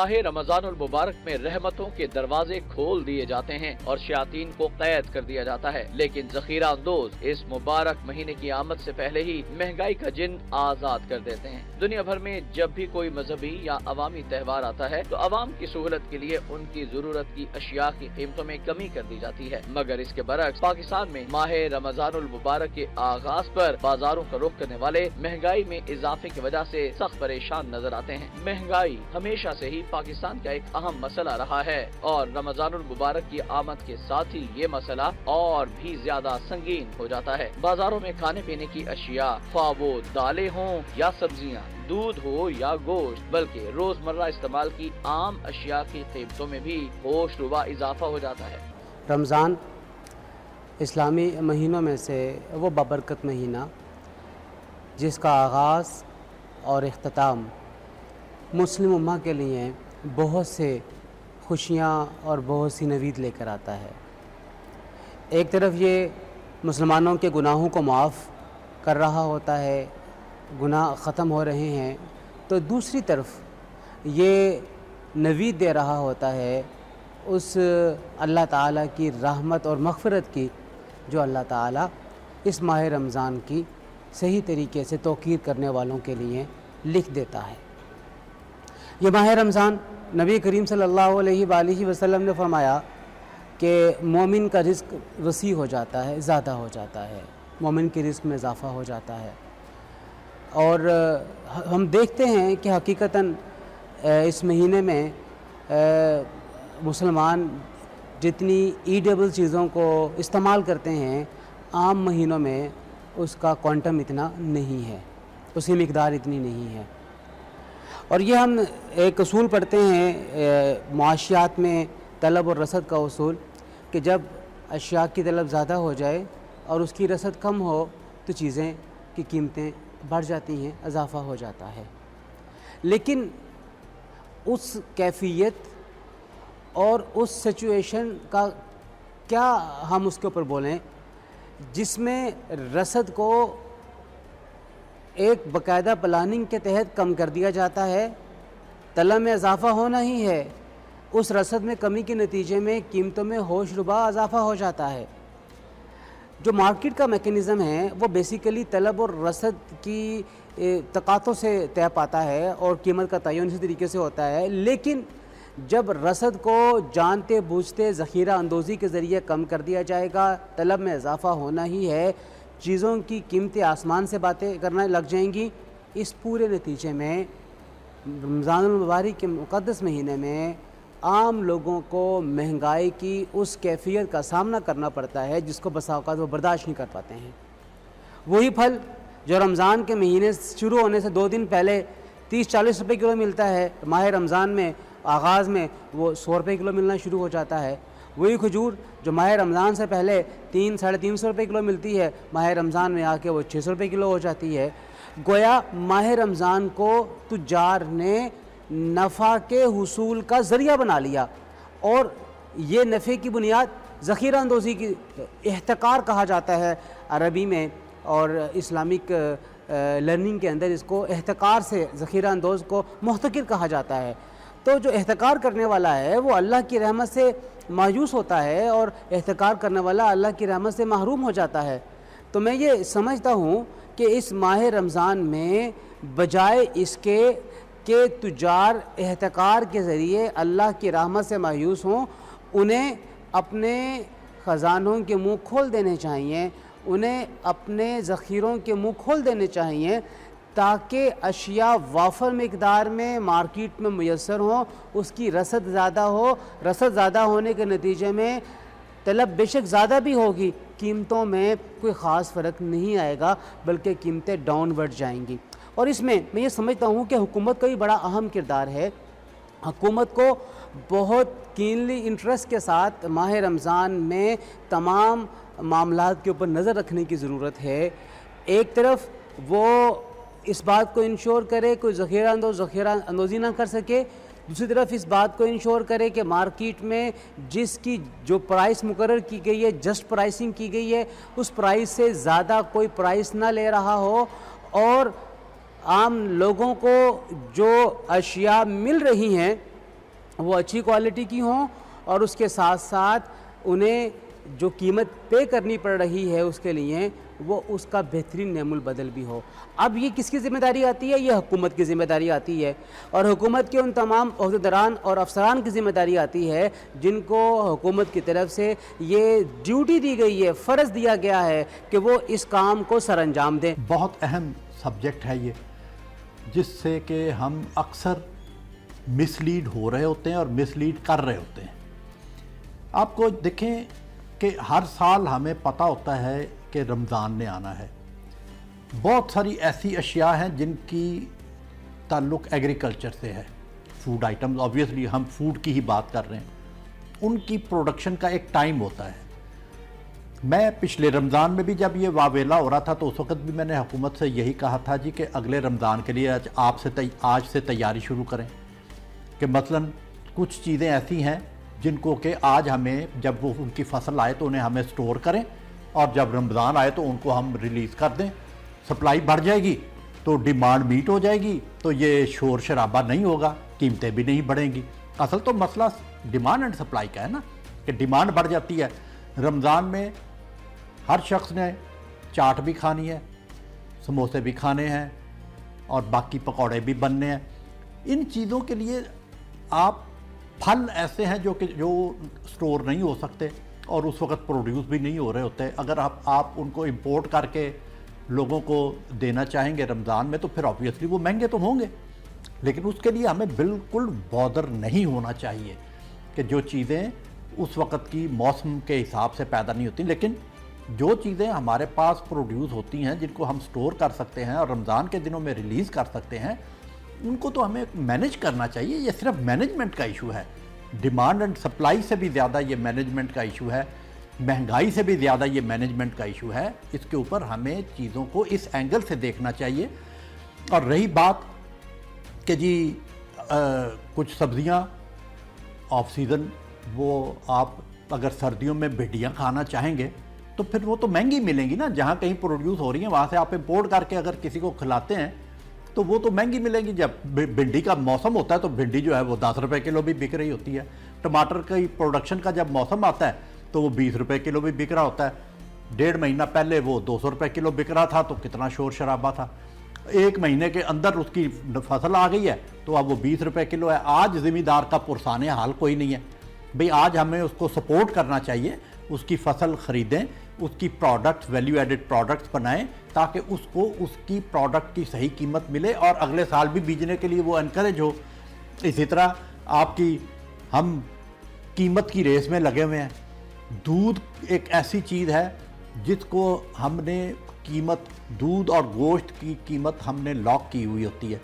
माह रमजानुल मुबारक में रहमतों के दरवाजे खोल दिए जाते हैं और शयातीन को कैद कर दिया जाता है, लेकिन जखीरा अंदोज इस मुबारक महीने की आमद से पहले ही महंगाई का जिन आजाद कर देते हैं। दुनिया भर में जब भी कोई मजहबी या अवामी त्यौहार आता है तो अवाम की सहूलत के लिए उनकी जरूरत की अशिया की कीमतों में कमी कर दी जाती है, मगर इसके बरक्स पाकिस्तान में माह रमजानुल मुबारक के आगाज पर बाजारों का रुख करने वाले महंगाई में इजाफे की वजह से सख्त परेशान नजर आते हैं। महंगाई हमेशा से ही पाकिस्तान का एक अहम मसला रहा है और रमजानुल मुबारक की आमद के साथ ही ये मसला और भी ज्यादा संगीन हो जाता है। बाजारों में खाने पीने की अशिया, ख्वाह वो दालें हों या सब्जियां, दूध हो या गोश्त, बल्कि रोजमर्रा इस्तेमाल की आम अशिया की कीमतों में भी होशरुबा इजाफा हो जाता है। रमज़ान इस्लामी महीनों में से वो बाबरकत महीना जिसका आगाज़ और इख्तिताम मुस्लिम उम्मा के लिए बहुत से खुशियाँ और बहुत सी नवीद लेकर आता है। एक तरफ ये मुसलमानों के गुनाहों को माफ़ कर रहा होता है, गुनाह ख़त्म हो रहे हैं, तो दूसरी तरफ ये नवीद दे रहा होता है उस अल्लाह ताला की रहमत और मग़फ़िरत की जो अल्लाह ताला इस माह रमज़ान की सही तरीके से तौक़ीर करने वालों के लिए लिख देता है। ये माह रमज़ान नबी करीम सल्लल्लाहु अलैहि वसल्लम ने फरमाया कि मोमिन का रिज़्क़ वसी हो जाता है, ज़्यादा हो जाता है, मोमिन के रिज़्क़ में इजाफ़ा हो जाता है। और हम देखते हैं कि हकीकतन इस महीने में मुसलमान जितनी ईडेबल चीज़ों को इस्तेमाल करते हैं, आम महीनों में उसका क्वांटम इतना नहीं है, उसकी मिक़दार इतनी नहीं है। और ये हम एक असूल पढ़ते हैं मुआशियात में, तलब और रसद का उसूल, कि जब अशिया की तलब ज़्यादा हो जाए और उसकी रसद कम हो तो चीज़ें की कीमतें बढ़ जाती हैं, इजाफ़ा हो जाता है। लेकिन उस कैफ़ियत और उस सिचुएशन का क्या हम उसके ऊपर बोलें जिसमें रसद को एक बाकायदा प्लानिंग के तहत कम कर दिया जाता है, तलब में इजाफ़ा होना ही है, उस रसद में कमी के नतीजे में कीमतों में होशरुबा इजाफ़ा हो जाता है। जो मार्केट का मेकनिज़म है वो बेसिकली तलब और रसद की तकातों से तय पाता है और कीमत का तयन इसी तरीके से होता है। लेकिन जब रसद को जानते बूझते ज़ख़ीरा अंदोज़ी के ज़रिए कम कर दिया जाएगा, तलब में इजाफ़ा होना ही है, चीज़ों की कीमतें आसमान से बातें करने लग जाएंगी। इस पूरे नतीजे में रमज़ानुल मुबारक के मुक़द्दस महीने में आम लोगों को महंगाई की उस कैफ़ियत का सामना करना पड़ता है जिसको बसा औक़ात वो बर्दाश्त नहीं कर पाते हैं। वही फल जो रमज़ान के महीने शुरू होने से 2 दिन पहले 30-40 रुपये किलो मिलता है, माह रमज़ान में आगाज़ में वो 100 रुपये किलो मिलना शुरू हो जाता है। वही खजूर जो माह रमज़ान से पहले 300-350 रुपये किलो मिलती है, माह रमज़ान में आके वो 600 रुपये किलो हो जाती है। गोया माह रमज़ान को तुज्जार ने नफ़ा के हुसूल का ज़रिया बना लिया और ये नफ़े की बुनियाद ज़ख़ीरा अंदोज़ी की एहतकार कहा जाता है अरबी में, और इस्लामिक लर्निंग के अंदर इसको एहतकार से ज़ख़ीरा अंदोज़ को मुहतकिर कहा जाता है। तो जो एहतकार करने वाला है वो अल्लाह की रहमत से मायूस होता है और एहतकार करने वाला अल्लाह की रहमत से महरूम हो जाता है। तो मैं ये समझता हूँ कि इस माह रमज़ान में बजाय इसके कि तुजार एहतकार के ज़रिए अल्लाह की रहमत से मायूस हों, उन्हें अपने ख़जानों के मुँह खोल देने चाहिए, उन्हें अपने ज़ख़ीरों के मुँह खोल देने चाहिए ताकि अशिया वाफर मिक़दार में मार्केट में मुयस्सर हो, उसकी रसद ज़्यादा हो। रसद ज़्यादा होने के नतीजे में तलब बेशक ज़्यादा भी होगी, कीमतों में कोई ख़ास फ़र्क नहीं आएगा, बल्कि कीमतें डाउनवर्ड जाएंगी। और इसमें मैं ये समझता हूँ कि हुकूमत का भी बड़ा अहम किरदार है। हुकूमत को बहुत कीनली इंटरेस्ट के साथ माह रमज़ान में तमाम मामलात के ऊपर नज़र रखने की ज़रूरत है। एक तरफ वो इस बात को इंश्योर करे कोई ज़ख़ीरा अंदोज़ी ना कर सके, दूसरी तरफ इस बात को इंश्योर करे कि मार्केट में जिसकी जो प्राइस मुकर्रर की गई है, जस्ट प्राइसिंग की गई है, उस प्राइस से ज़्यादा कोई प्राइस ना ले रहा हो और आम लोगों को जो अशिया मिल रही हैं वो अच्छी क्वालिटी की हों और उसके साथ साथ उन्हें जो कीमत पे करनी पड़ रही है उसके लिए वो उसका बेहतरीन नेमुल बदल भी हो। अब ये किसकी ज़िम्मेदारी आती है? ये हुकूमत की ज़िम्मेदारी आती है और हुकूमत के उन तमाम अहदेदारान और अफसरान की ज़िम्मेदारी आती है जिनको हुकूमत की तरफ से ये ड्यूटी दी गई है, फ़र्ज़ दिया गया है कि वो इस काम को सरअंजाम दें। बहुत अहम सब्जेक्ट है ये, जिससे कि हम अक्सर मिसलीड हो रहे होते हैं और मिसलीड कर रहे होते हैं। आपको देखें कि हर साल हमें पता होता है कि रमज़ान ने आना है। बहुत सारी ऐसी अशिया हैं जिनकी ताल्लुक़ एग्रीकल्चर से है। फूड आइटम्स, ऑब्वियसली हम फूड की ही बात कर रहे हैं, उनकी प्रोडक्शन का एक टाइम होता है। मैं पिछले रमज़ान में भी जब ये वावेला हो रहा था तो उस वक़्त भी मैंने हुकूमत से यही कहा था जी कि अगले रमज़ान के लिए आज से तैयारी शुरू करें कि मसलन कुछ चीज़ें ऐसी हैं जिनको कि आज हमें जब वो उनकी फसल आए तो उन्हें हमें स्टोर करें और जब रमज़ान आए तो उनको हम रिलीज़ कर दें। सप्लाई बढ़ जाएगी तो डिमांड मीट हो जाएगी, तो ये शोर शराबा नहीं होगा, कीमतें भी नहीं बढ़ेंगी। असल तो मसला डिमांड एंड सप्लाई का है ना, कि डिमांड बढ़ जाती है। रमज़ान में हर शख्स ने चाट भी खानी है, समोसे भी खाने हैं और बाकी पकौड़े भी बनने हैं। इन चीज़ों के लिए आप फल ऐसे हैं जो स्टोर नहीं हो सकते और उस वक्त प्रोड्यूस भी नहीं हो रहे होते। अगर आप उनको इंपोर्ट करके लोगों को देना चाहेंगे रमज़ान में तो फिर ऑब्वियसली वो महंगे तो होंगे, लेकिन उसके लिए हमें बिल्कुल बॉदर नहीं होना चाहिए कि जो चीज़ें उस वक़्त की मौसम के हिसाब से पैदा नहीं होती, लेकिन जो चीज़ें हमारे पास प्रोड्यूस होती हैं जिनको हम स्टोर कर सकते हैं और रमज़ान के दिनों में रिलीज़ कर सकते हैं, उनको तो हमें मैनेज करना चाहिए। ये सिर्फ मैनेजमेंट का इशू है, डिमांड एंड सप्लाई से भी ज़्यादा ये मैनेजमेंट का इशू है, महंगाई से भी ज़्यादा ये मैनेजमेंट का इशू है। इसके ऊपर हमें चीज़ों को इस एंगल से देखना चाहिए। और रही बात कि जी कुछ सब्ज़ियाँ ऑफ सीज़न, वो आप अगर सर्दियों में भिंडियाँ खाना चाहेंगे तो फिर वो तो महंगी मिलेंगी ना। जहाँ कहीं प्रोड्यूस हो रही हैं वहाँ से आप इंपोर्ट करके अगर किसी को खिलाते हैं तो वो तो महंगी मिलेंगी। जब भिंडी का मौसम होता है तो भिंडी जो है वो 10 रुपये किलो भी बिक रही होती है। टमाटर की प्रोडक्शन का जब मौसम आता है तो वो 20 रुपये किलो भी बिक रहा होता है। 1.5 महीना पहले वो 200 रुपये किलो बिक रहा था तो कितना शोर शराबा था। 1 महीने के अंदर उसकी फसल आ गई है तो अब वो 20 रुपये किलो है। आज ज़मींदार का पुरसाने हाल कोई नहीं है भाई। आज हमें उसको सपोर्ट करना चाहिए, उसकी फसल ख़रीदें, उसकी प्रोडक्ट्स, वैल्यू एडेड प्रोडक्ट्स बनाएं ताकि उसको उसकी प्रोडक्ट की सही कीमत मिले और अगले साल भी बीजने के लिए वो एनकरेज हो। इसी तरह हम कीमत की रेस में लगे हुए हैं। दूध एक ऐसी चीज़ है जिसको हमने कीमत, दूध और गोश्त की कीमत हमने लॉक की हुई होती है,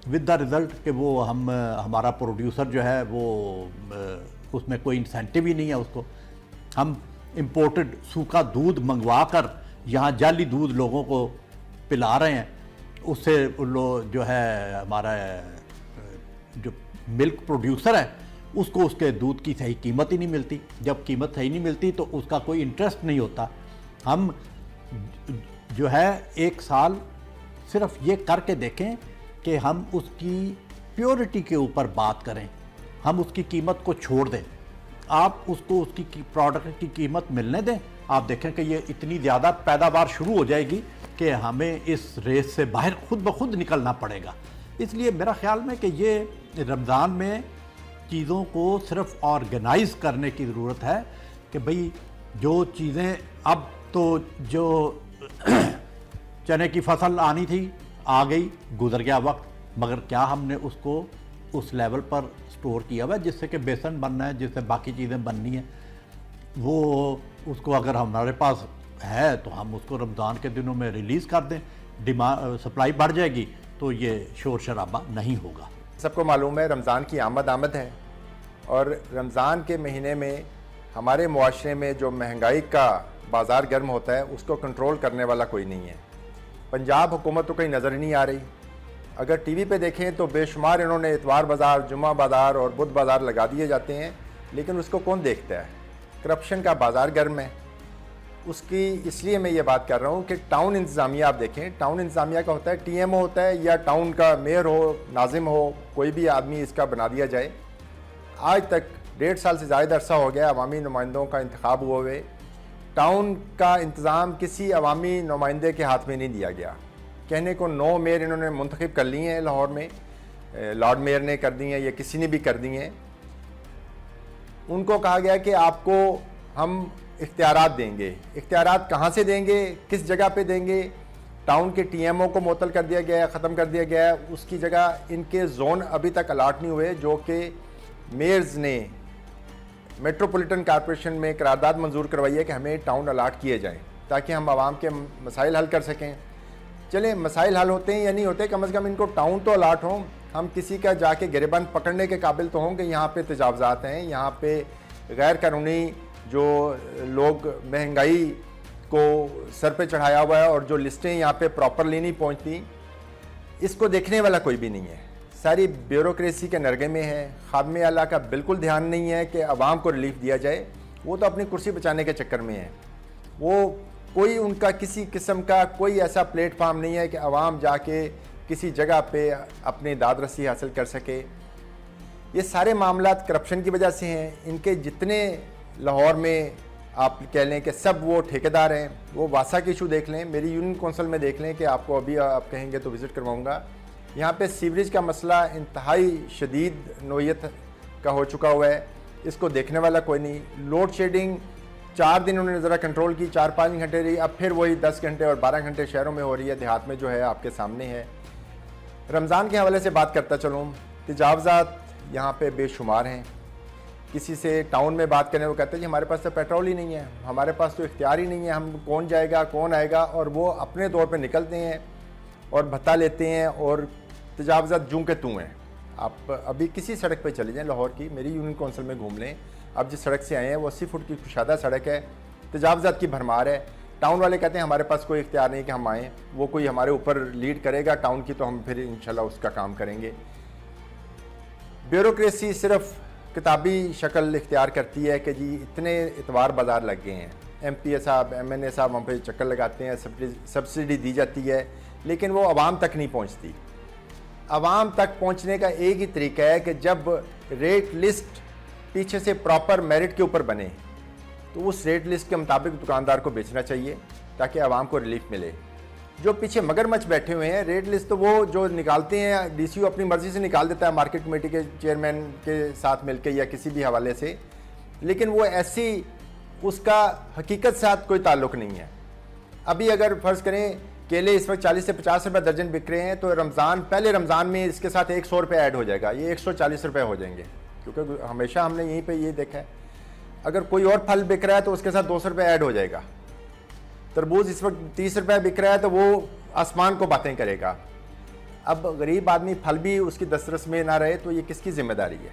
विद द रिज़ल्ट कि वो हमारा प्रोड्यूसर जो है वो उसमें कोई इंसेंटिव ही नहीं है उसको। हम इंपोर्टेड सूखा दूध मंगवा कर यहाँ जाली दूध लोगों को पिला रहे हैं, उससे जो है हमारा जो मिल्क प्रोड्यूसर है उसको उसके दूध की सही कीमत ही नहीं मिलती। जब कीमत सही नहीं मिलती तो उसका कोई इंटरेस्ट नहीं होता। हम जो है एक साल सिर्फ ये करके देखें कि हम उसकी प्योरिटी के ऊपर बात करें, हम उसकी कीमत को छोड़ दें, आप उसको उसकी प्रोडक्ट की कीमत मिलने दें। आप देखें कि ये इतनी ज़्यादा पैदावार शुरू हो जाएगी कि हमें इस रेस से बाहर खुद ब खुद निकलना पड़ेगा। इसलिए मेरा ख्याल में कि ये रमज़ान में चीज़ों को सिर्फ ऑर्गेनाइज़ करने की ज़रूरत है कि भाई जो चीज़ें अब तो जो चने की फसल आनी थी आ गई, गुजर गया वक्त, मगर क्या हमने उसको उस लेवल पर स्टोर किया हुआ है जिससे कि बेसन बनना है, जिससे बाकी चीज़ें बननी हैं, वो उसको अगर हमारे पास है तो हम उसको रमज़ान के दिनों में रिलीज़ कर दें। डिमांड सप्लाई बढ़ जाएगी तो ये शोर शराबा नहीं होगा। सबको मालूम है रमज़ान की आमद है और रमज़ान के महीने में हमारे मुआशरे में जो महंगाई का बाज़ार गर्म होता है उसको कंट्रोल करने वाला कोई नहीं है। पंजाब हुकूमत तो कहीं नज़र ही नहीं आ रही। अगर टीवी पे देखें तो बेशुमार इन्होंने इतवार बाज़ार, जुम्मा बाज़ार और बुध बाज़ार लगा दिए जाते हैं, लेकिन उसको कौन देखता है। करप्शन का बाज़ार गर्म है उसकी। इसलिए मैं ये बात कर रहा हूँ कि टाउन इंतज़ामिया आप देखें, टाउन इंतज़ामिया का होता है TMO होता है या टाउन का मेयर हो, नाजिम हो, कोई भी आदमी इसका बना दिया जाए आज तक 1.5 साल से ज़्यादा अरसा हो गया अवामी नुमाइंदों का इंतखाब हुए हुए, टाउन का इंतज़ाम किसी अवामी नुमाइंदे के हाथ में नहीं दिया गया। कहने को 9 मेयर इन्होंने मुंतखब कर लिए हैं लाहौर में, लॉर्ड मेयर ने कर दी हैं या किसी ने भी कर दी हैं। उनको कहा गया कि आपको हम इख्तियारात देंगे। इख्तियारात कहाँ से देंगे, किस जगह पे देंगे? टाउन के टीएमओ को मुअत्तल कर दिया गया है, ख़त्म कर दिया गया है। उसकी जगह इनके जोन अभी तक अलाट नहीं हुए, जो कि मेयर्स ने मेट्रोपॉलिटन कॉरपोरेशन में करारदाद मंजूर करवाई है कि हमें टाउन अलाट किए जाएँ ताकि हम आवाम के मसाइल हल कर सकें। चले मसाइल हल होते हैं या नहीं होते, कम से कम इनको टाउन तो अलाट हों। हम किसी का जाके गिरबंद पकड़ने के काबिल तो हों कि यहाँ पे तजावज़ात हैं, यहाँ पे गैर कानूनी जो लोग महंगाई को सर पे चढ़ाया हुआ है और जो लिस्टें यहाँ पे प्रॉपरली नहीं पहुँचती, इसको देखने वाला कोई भी नहीं है। सारी ब्यूरोक्रेसी के नरगे में है। खादमे आला का बिल्कुल ध्यान नहीं है कि आवाम को रिलीफ दिया जाए, वो तो अपनी कुर्सी बचाने के चक्कर में है। वो कोई उनका किसी किस्म का कोई ऐसा प्लेटफार्म नहीं है कि आवाम जाके किसी जगह पे अपनी दाद रसी हासिल कर सके। ये सारे मामलात करप्शन की वजह से हैं। इनके जितने लाहौर में आप कह लें कि सब वो ठेकेदार हैं, वो वासा की इशू देख लें, मेरी यूनियन कौंसिल में देख लें कि आपको अभी आप कहेंगे तो विज़िट करवाऊँगा। यहाँ पे सीवरेज का मसला इंतहाई शदीद नोयत का हो चुका हुआ है, इसको देखने वाला कोई नहीं। लोड शेडिंग 4 दिन उन्होंने ज़रा कंट्रोल की, 4-5 घंटे रही, अब फिर वही 10 घंटे और 12 घंटे शहरों में हो रही है, देहात में जो है आपके सामने है। रमज़ान के हवाले से बात करता चलूँ, तजावज़ात यहाँ पे बेशुमार हैं। किसी से टाउन में बात करें, वो कहते हैं जी हमारे पास तो पेट्रोल ही नहीं है, हमारे पास तो इख्तियार ही नहीं है, हम कौन जाएगा कौन आएगा, और वो अपने तौर पे निकलते हैं और भत्ता लेते हैं और तजावज़ात जूं के तूं हैं। आप अभी किसी सड़क पे चले जाएं लाहौर की, मेरी यूनियन कौंसिल में घूम लें, आप जिस सड़क से आए हैं वो 80 फुट की कुशादा सड़क है, तजावज़ात की भरमार है। टाउन वाले कहते हैं हमारे पास कोई इख्तियार नहीं कि हम आएँ, वो कोई हमारे ऊपर लीड करेगा टाउन की तो हम फिर इंशाल्लाह उसका काम करेंगे। ब्यूरोक्रेसी सिर्फ किताबी शक्ल इख्तियार करती है कि जी इतने इतवार बाज़ार लग गए हैं, MPA साहब MNA साहब वहाँ पे चक्कर लगाते हैं, सब्सिडी दी जाती है, लेकिन वो आवाम तक नहीं पहुँचती। आवाम तक पहुँचने का एक ही तरीका है कि जब रेट लिस्ट पीछे से प्रॉपर मेरिट के ऊपर बने तो उस रेट लिस्ट के मुताबिक दुकानदार को बेचना चाहिए ताकि आवाम को रिलीफ मिले। जो पीछे मगरमच्छ बैठे हुए हैं, रेट लिस्ट तो वो जो निकालते हैं DCO अपनी मर्ज़ी से निकाल देता है मार्केट कमेटी के चेयरमैन के साथ मिलकर या किसी भी हवाले से, लेकिन वो ऐसी उसका हकीकत साथ कोई ताल्लुक़ नहीं है। अभी अगर फ़र्ज़ करें केले इस वक्त 40 से 50 रुपये दर्जन बिक रहे हैं, तो पहले रमज़ान में इसके साथ 100 रुपये ऐड हो जाएगा, ये 140 रुपये हो जाएंगे, क्योंकि हमेशा हमने यहीं पे ये देखा है। अगर कोई और फल बिक रहा है तो उसके साथ 200 रुपये ऐड हो जाएगा। तरबूज इस वक्त 30 रुपये बिक रहा है तो वो आसमान को बातें करेगा। अब गरीब आदमी फल भी उसकी दस्तरस में ना रहे तो ये किसकी ज़िम्मेदारी है?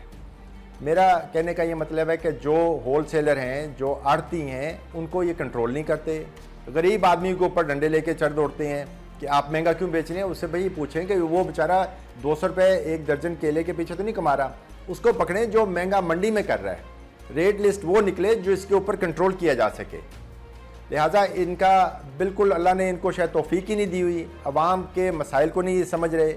मेरा कहने का ये मतलब है कि जो होलसेलर हैं, जो आड़ती हैं, उनको ये कंट्रोल नहीं करते। गरीब आदमी के ऊपर डंडे लेके चढ़ दौड़ते हैं कि आप महंगा क्यों बेच रहे हैं। उससे भाई पूछें कि वो बेचारा 200 रुपये एक दर्जन केले के पीछे तो नहीं कमा रहा, उसको पकड़ें जो महंगा मंडी में कर रहा है। रेट लिस्ट वो निकले जो इसके ऊपर कंट्रोल किया जा सके। लिहाजा इनका बिल्कुल अल्लाह ने इनको शायद तौफीक ही नहीं दी हुई, आवाम के मसाइल को नहीं समझ रहे।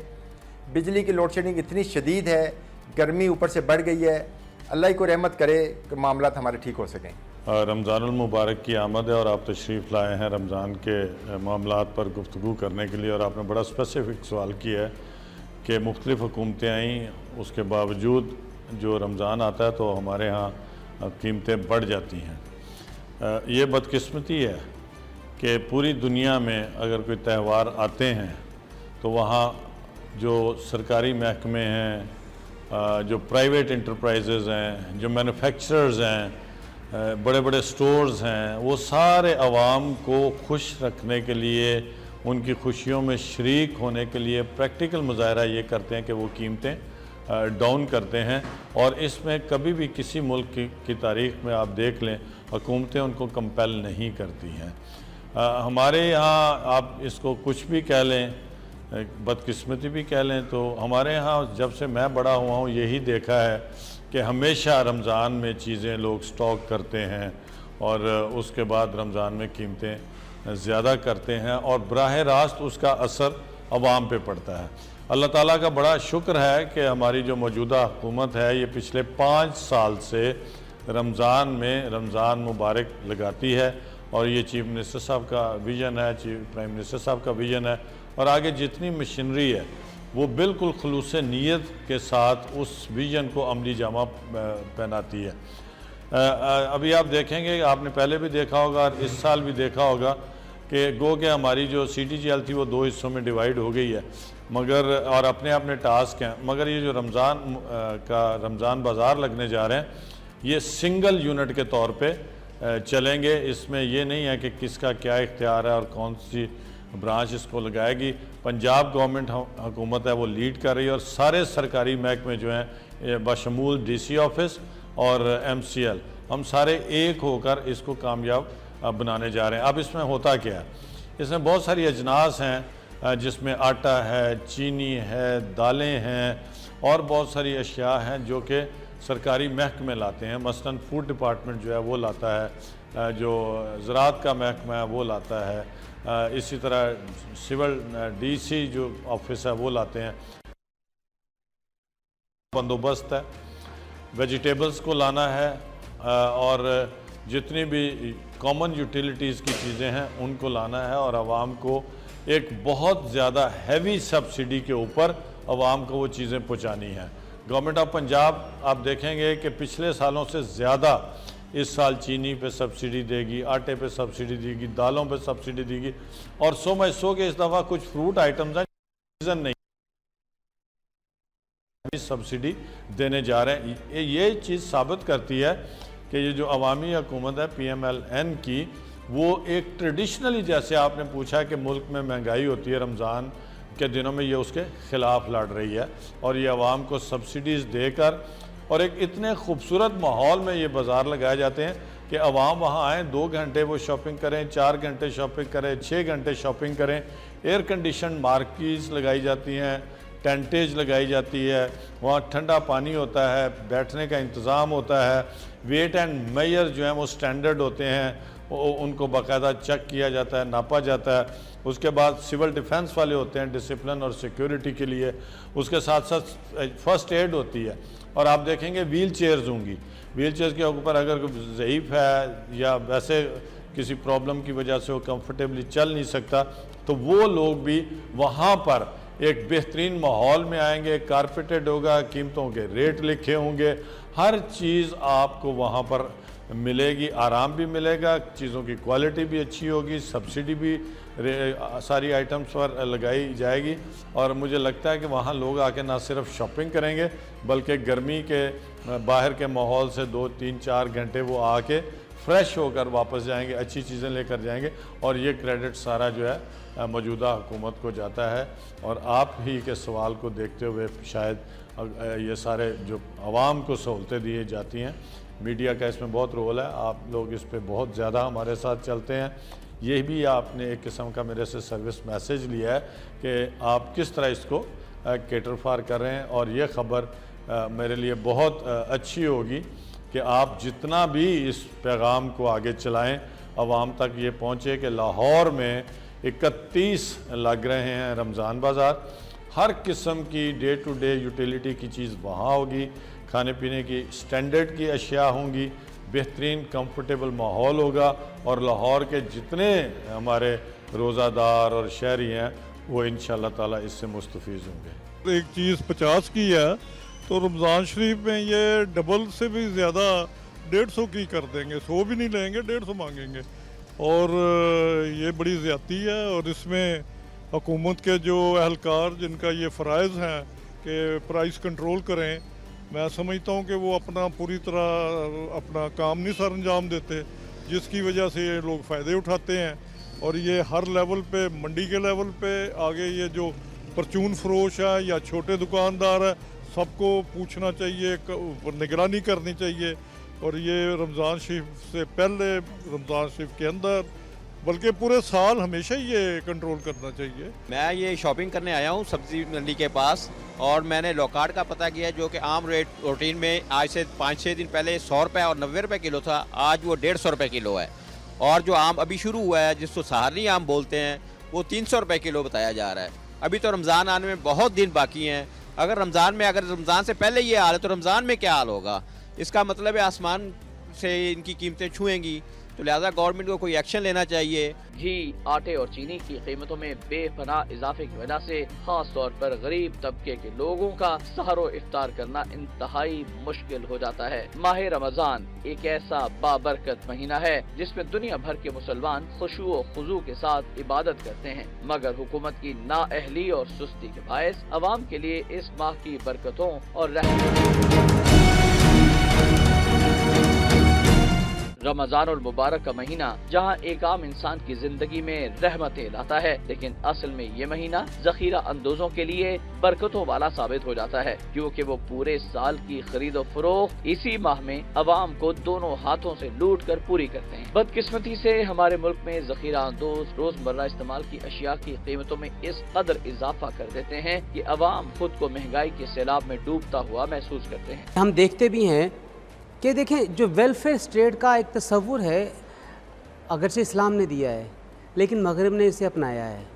बिजली की लोड शेडिंग इतनी शदीद है, गर्मी ऊपर से बढ़ गई है, अल्लाह ही को रहमत करे कि मामलात हमारे ठीक हो सकें। रमज़ानुल मुबारक की आमद है और आप तशरीफ़ लाए हैं रमज़ान के मामलात पर गुफ्तगू करने के लिए, और आपने बड़ा स्पेसिफ़िक सवाल किया है कि मुख्तलिफ़ हुकूमतें आईं, उसके बावजूद जो रमज़ान आता है तो हमारे यहाँ कीमतें बढ़ जाती हैं। ये बदकिस्मती है कि पूरी दुनिया में अगर कोई त्यौहार आते हैं तो वहाँ जो सरकारी महकमे हैं, जो प्राइवेट इंटरप्राइजेज़ हैं, जो मैन्युफैक्चरर्स हैं, बड़े बड़े स्टोर्स हैं, वो सारे आवाम को खुश रखने के लिए, उनकी खुशियों में शरीक होने के लिए प्रैक्टिकल मुजाहरा ये करते हैं कि वो कीमतें डाउन करते हैं। और इसमें कभी भी किसी मुल्क की तारीख़ में आप देख लें, हुकूमतें उनको कंपेल नहीं करती हैं। हमारे यहाँ आप इसको कुछ भी कह लें, बदकिस्मती भी कह लें, तो हमारे यहाँ जब से मैं बड़ा हुआ हूँ यही देखा है कि हमेशा रमज़ान में चीज़ें लोग स्टॉक करते हैं और उसके बाद रमज़ान में कीमतें ज़्यादा करते हैं, और बराह रास्त उसका असर अवाम पे पड़ता है। अल्लाह ताला का बड़ा शुक्र है कि हमारी जो मौजूदा हुकूमत है ये पिछले 5 साल से रमज़ान में रमज़ान मुबारक लगाती है, और ये चीफ मिनिस्टर साहब का विज़न है, चीफ प्राइम मिनिस्टर साहब का विज़न है, और आगे जितनी मशीनरी है वो बिल्कुल खुलूस नीयत के साथ उस विज़न को अमली जामा पहनाती है। अभी आप देखेंगे, आपने पहले भी देखा होगा और इस साल भी देखा होगा कि गो के हमारी जो CTGL थी वो 2 हिस्सों में डिवाइड हो गई है, मगर और अपने अपने टास्क हैं, मगर ये जो रमज़ान बाज़ार लगने जा रहे हैं ये सिंगल यूनिट के तौर पे चलेंगे। इसमें ये नहीं है कि किसका क्या इख्तियार है और कौन सी ब्रांच इसको लगाएगी। पंजाब गवर्नमेंट हुकूमत है वो लीड कर रही है, और सारे सरकारी महकमे जो हैं बशमूल DC ऑफिस और MCL हम सारे एक होकर इसको कामयाब बनाने जा रहे हैं। अब इसमें होता क्या है, इसमें बहुत सारी अजनास हैं जिसमें आटा है, चीनी है, दालें हैं और बहुत सारी अशिया हैं जो कि सरकारी महकमे लाते हैं। मसलन फूड डिपार्टमेंट जो है वो लाता है, जो ज़राअत का महकमा है वो लाता है, इसी तरह सिविल DC जो ऑफिस है वो लाते हैं। बंदोबस्त है, वेजिटेबल्स को लाना है और जितनी भी कॉमन यूटिलिटीज़ की चीज़ें हैं उनको लाना है, और आवाम को एक बहुत ज़्यादा हैवी सब्सिडी के ऊपर आवाम को वो चीज़ें पहुँचानी हैं। गवर्नमेंट ऑफ पंजाब आप देखेंगे कि पिछले सालों से ज़्यादा इस साल चीनी पे सब्सिडी देगी, आटे पे सब्सिडी देगी, दालों पे सब्सिडी देगी, और सो के इस दफ़ा कुछ फ्रूट आइटम्स हैं सीजन नहीं सब्सिडी देने जा रहे हैं। ये चीज़ साबित करती है कि ये जो अवामी हुकूमत है PMLN की, वो एक ट्रेडिशनली, जैसे आपने पूछा कि मुल्क में महंगाई होती है, रमज़ान के दिनों में ये उसके ख़िलाफ़ लड़ रही है, और ये आवाम को सब्सिडीज़ देकर और एक इतने खूबसूरत माहौल में ये बाज़ार लगाए जाते हैं कि आवाम वहाँ आएँ, 2 घंटे वो शॉपिंग करें, 4 घंटे शॉपिंग करें, 6 घंटे शॉपिंग करें। एयर कंडीशन मार्केट्स लगाई जाती हैं, टेंटेज लगाई जाती है, वहाँ ठंडा पानी होता है, बैठने का इंतज़ाम होता है, वेट एंड मेजर जो हैं वो स्टैंडर्ड होते हैं, उनको बाकायदा चेक किया जाता है, नापा जाता है। उसके बाद सिविल डिफेंस वाले होते हैं डिसिप्लिन और सिक्योरिटी के लिए, उसके साथ साथ फर्स्ट एड होती है, और आप देखेंगे व्हील चेयर्स होंगी। व्हील चेयर्स के ऊपर अगर कोई ज़ईफ़ है या वैसे किसी प्रॉब्लम की वजह से वो कंफर्टेबली चल नहीं सकता, तो वो लोग भी वहाँ पर एक बेहतरीन माहौल में आएंगे, कारपेटेड होगा, कीमतों के रेट लिखे होंगे, हर चीज़ आपको वहाँ पर मिलेगी, आराम भी मिलेगा, चीज़ों की क्वालिटी भी अच्छी होगी, सब्सिडी भी सारी आइटम्स पर लगाई जाएगी। और मुझे लगता है कि वहाँ लोग आके ना सिर्फ शॉपिंग करेंगे बल्कि गर्मी के बाहर के माहौल से 2, 3, 4 घंटे वो आके फ्रेश होकर वापस जाएंगे, अच्छी चीज़ें लेकर जाएंगे, और ये क्रेडिट सारा जो है मौजूदा हुकूमत को जाता है। और आप ही के सवाल को देखते हुए शायद ये सारे जो आवाम को सहूलतें दी जाती हैं, मीडिया का इसमें बहुत रोल है, आप लोग इस पे बहुत ज़्यादा हमारे साथ चलते हैं। ये भी आपने एक किस्म का मेरे से सर्विस मैसेज लिया है कि आप किस तरह इसको केटर फार कर रहे हैं, और ये ख़बर मेरे लिए बहुत अच्छी होगी कि आप जितना भी इस पैगाम को आगे चलाएं, आवाम तक ये पहुँचे कि लाहौर में 31 लग रहे हैं रमज़ान बाज़ार, हर किस्म की डे टू डे यूटिलिटी की चीज़ वहाँ होगी, खाने पीने की स्टैंडर्ड की अशिया होंगी, बेहतरीन कंफर्टेबल माहौल होगा, और लाहौर के जितने हमारे रोज़ादार और शहरी हैं वो इंशाअल्लाह ताला इससे मुस्तफ़ीज़ होंगे। एक चीज़ 50 की है तो रमज़ान शरीफ में ये डबल से भी ज़्यादा 150 की कर देंगे, 100 भी नहीं लेंगे, 150 मांगेंगे, और ये बड़ी ज़्यादती है। और इसमें हुकूमत के जो अहलकार जिनका ये फ़राइज़ हैं कि प्राइस कंट्रोल करें, मैं समझता हूँ कि वो अपना पूरी तरह अपना काम नहीं सर अंजाम देते, जिसकी वजह से ये लोग फ़ायदे उठाते हैं। और ये हर लेवल पे, मंडी के लेवल पे, आगे ये जो परचून फरोश है या छोटे दुकानदार है, सबको पूछना चाहिए, निगरानी करनी चाहिए। और ये रमज़ान शरीफ से पहले, रमज़ान शरीफ के अंदर, बल्कि पूरे साल हमेशा ही ये कंट्रोल करना चाहिए। मैं ये शॉपिंग करने आया हूँ सब्ज़ी मंडी के पास, और मैंने लौकाट का पता किया जो कि आम रेट रूटीन में आज से 5-6 दिन पहले 100 रुपये और 90 रुपये किलो था, आज वो 150 रुपये किलो है। और जो आम अभी शुरू हुआ है जिसको सहारनी आम बोलते हैं, वो 300 रुपये किलो बताया जा रहा है। अभी तो रमज़ान आने में बहुत दिन बाकी हैं। अगर रमज़ान से पहले ये हाल है तो रमज़ान में क्या हाल होगा? इसका मतलब है आसमान से इनकी कीमतें छुएंगी, तो लिहाजा गवर्नमेंट को कोई एक्शन लेना चाहिए। घी, आटे और चीनी की कीमतों में बेपनाह इजाफे की वजह से खास तौर पर गरीब तबके के लोगों का सहरो इफ्तार करना इंतहाई मुश्किल हो जाता है। माह रमजान एक ऐसा बाबरकत महीना है जिसमें दुनिया भर के मुसलमान खुशू और खुजू के साथ इबादत करते हैं, मगर हुकूमत की नाअहली और सुस्ती के बायस अवाम के लिए इस माह की बरकतों और रमजानुल मुबारक का महीना जहां एक आम इंसान की जिंदगी में रहमतें लाता है, लेकिन असल में ये महीना जखीरा अंदोजों के लिए बरकतों वाला साबित हो जाता है, क्योंकि वो पूरे साल की खरीदो फरोख्त इसी माह में अवाम को दोनों हाथों से लूट कर पूरी करते हैं। बदकिस्मती से हमारे मुल्क में जखीरा अंदोज रोजमर्रा इस्तेमाल की अशिया की कीमतों में इस कदर इजाफा कर देते हैं कि अवाम खुद को महंगाई के सैलाब में डूबता हुआ महसूस करते हैं। हम देखते भी हैं कि देखें, जो वेलफेयर स्टेट का एक तस्वुर है, अगरचे इस्लाम ने दिया है लेकिन मगरिब ने इसे अपनाया है